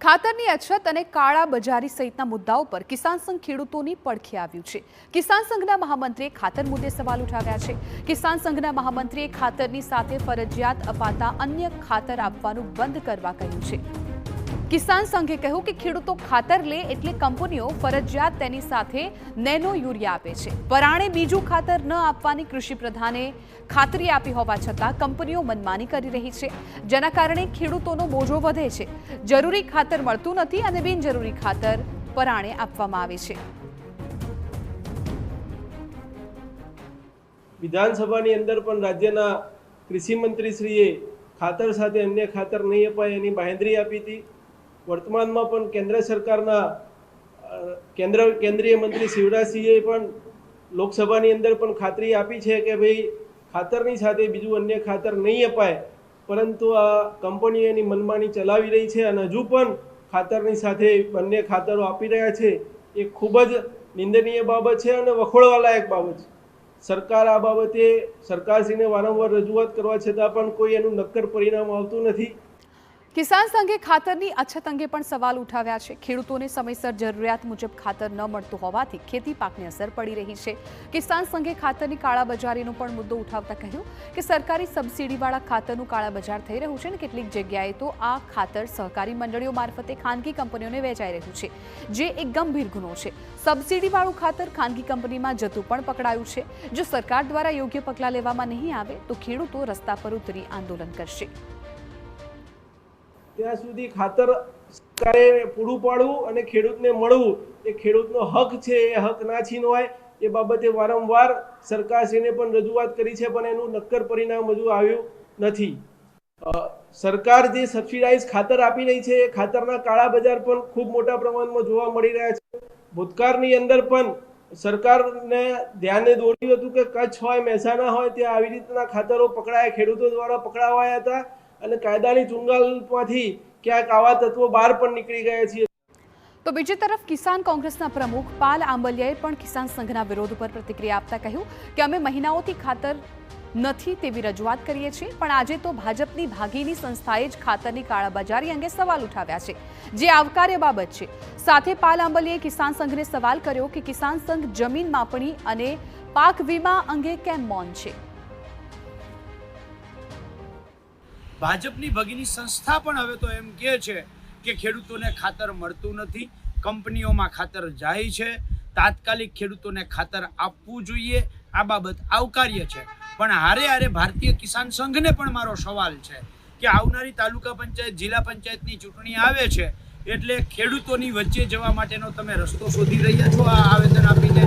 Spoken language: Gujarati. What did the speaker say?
ખાતરની અછત અને કાળા બજારી સહિતના મુદ્દાઓ પર કિસાન સંઘ ખેડૂતોની પડખે આવ્યું છે। કિસાન સંઘના મહામંત્રીએ ખાતર મુદ્દે સવાલ ઉઠાવ્યા છે। કિસાન સંઘના મહામંત્રીએ ખાતરની સાથે ફરજિયાત અપાતા અન્ય ખાતર આપવાનું બંધ કરવા કહ્યું છે। કિસાન સંઘે કહ્યું કે ખેડૂતો ખાતર લે એટલે કંપનીઓ ફરજિયાત તેની સાથે નેનો યુરિયા આપે છે। પરાણે બીજું ખાતર ન આપવાની કૃષિ પ્રધાને ખાતરી આપી હોવા છતાં કંપનીઓ મનમાની કરી રહી છે, જેના કારણે ખેડૂતોનો બોજો વધે છે। જરૂરી ખાતર મળતું નથી અને બિનજરૂરી ખાતર પરાણે આપવામાં આવે છે। વિધાનસભાની અંદર પણ રાજ્યના કૃષિ મંત્રીશ્રીએ ખાતર સાથે અન્ય ખાતર નહીં અપાય એની બાંહેધરી આપી હતી। વર્તમાનમાં પણ કેન્દ્ર સરકારના કેન્દ્રીય મંત્રી શિવરાજસિંહે પણ લોકસભાની અંદર પણ ખાતરી આપી છે કે ભાઈ ખાતરની સાથે બીજું અન્ય ખાતર નહીં અપાય, પરંતુ આ કંપનીઓ એની મનમાની ચલાવી રહી છે અને હજુ પણ ખાતરની સાથે બંને ખાતરો આપી રહ્યા છે। એ ખૂબ જ નિંદનીય બાબત છે અને વખોડવાલાયક બાબત છે। સરકાર આ બાબતે સરકારશ્રીને વારંવાર રજૂઆત કરવા છતાં પણ કોઈ એનું નક્કર પરિણામ આવતું નથી। કિસાન સંઘે ખાતરની અછત અંગે પણ સવાલ ઉઠાવ્યા છે। ખેડૂતોને સમયસર જરૂરિયાત મુજબ ખાતર ન મળતું હોવાથી ખેતી પાકને અસર પડી રહી છે। કિસાન સંઘે ખાતરની કાળાબજારીનો પણ મુદ્દો ઉઠાવતા કહ્યું કે સરકારી સબસિડીવાળા ખાતરનું કાળાબજાર થઈ રહ્યું છે અને કેટલીક જગ્યાએ તો આ ખાતર સહકારી મંડળીઓ મારફતે ખાનગી કંપનીઓને વેચાઈ રહ્યું છે, જે એક ગંભીર ગુનો છે। સબસિડીવાળું ખાતર ખાનગી કંપનીમાં જતું પણ પકડાયું છે। જો સરકાર દ્વારા યોગ્ય પગલાં લેવામાં નહીં આવે તો ખેડૂતો રસ્તા પર ઉતરી આંદોલન કરશે। ત્યાં સુધી ખાતર સરકારે પૂરું પાડવું અને ખેડૂતને મળવું એ ખેડૂતનો હક છે, એ હક ના છીનવાય એ બાબતે વારંવાર સરકારશ્રીને પણ રજૂઆત કરી છે, પણ એનું નક્કર પરિણામ હજુ આવ્યું નથી। સરકાર જે સબસિડાઇઝ ખાતર આપી રહી છે એ ખાતરના કાળા બજાર પણ ખૂબ મોટા પ્રમાણમાં જોવા મળી રહ્યા છે। ભૂતકાળની અંદર પણ સરકારને ધ્યાને દોર્યું હતું કે કચ્છ હોય, મહેસાણા હોય ત્યાં આવી રીતના ખાતરો પકડાયા, ખેડૂતો દ્વારા પકડાવાયા હતા અને કાયદાની ચુંગાલમાંથી ક્યાંક આવા તત્વો બહાર પણ નીકળી ગયા છે। તો બીજી તરફ કિસાન કોંગ્રેસના પ્રમુખ પાલ આંબલિયાએ પણ કિસાન સંઘના વિરોધ પર પ્રતિક્રિયા આપતા કહ્યું કે અમે મહિનાઓથી ખાતર નથી તેવી રજૂઆત કરીએ છીએ, પણ આજે તો ભાજપની ભાગીની સંસ્થાએ જ ખાતરની કાળાબજારી અંગે સવાલ ઉઠાવ્યા છે, જે આવકાર્ય બાબત છે। સાથે પાલ આંબલિયાએ કિસાન સંઘને સવાલ કર્યો કે કિસાન સંઘ જમીન માપણી અને પાક વીમા અંગે કેમ મૌન છે। ભાજપની ભગીની સંસ્થા પણ હવે તો એમ કહે છે કે ખેડૂતોને ખાતર મળતું નથી, કંપનીઓમાં ખાતર જાય છે, તાત્કાલિક ખેડૂતોને ખાતર આપવું જોઈએ। આ બાબત આવકાર્ય છે, પણ હારે ભારતીય કિસાન સંઘને પણ મારો સવાલ છે કે આવનારી તાલુકા પંચાયત, જિલ્લા પંચાયતની ચૂંટણી આવે છે એટલે ખેડૂતોની વચ્ચે જવા માટેનો તમે રસ્તો શોધી રહ્યા છો। આ આવેદન આપીને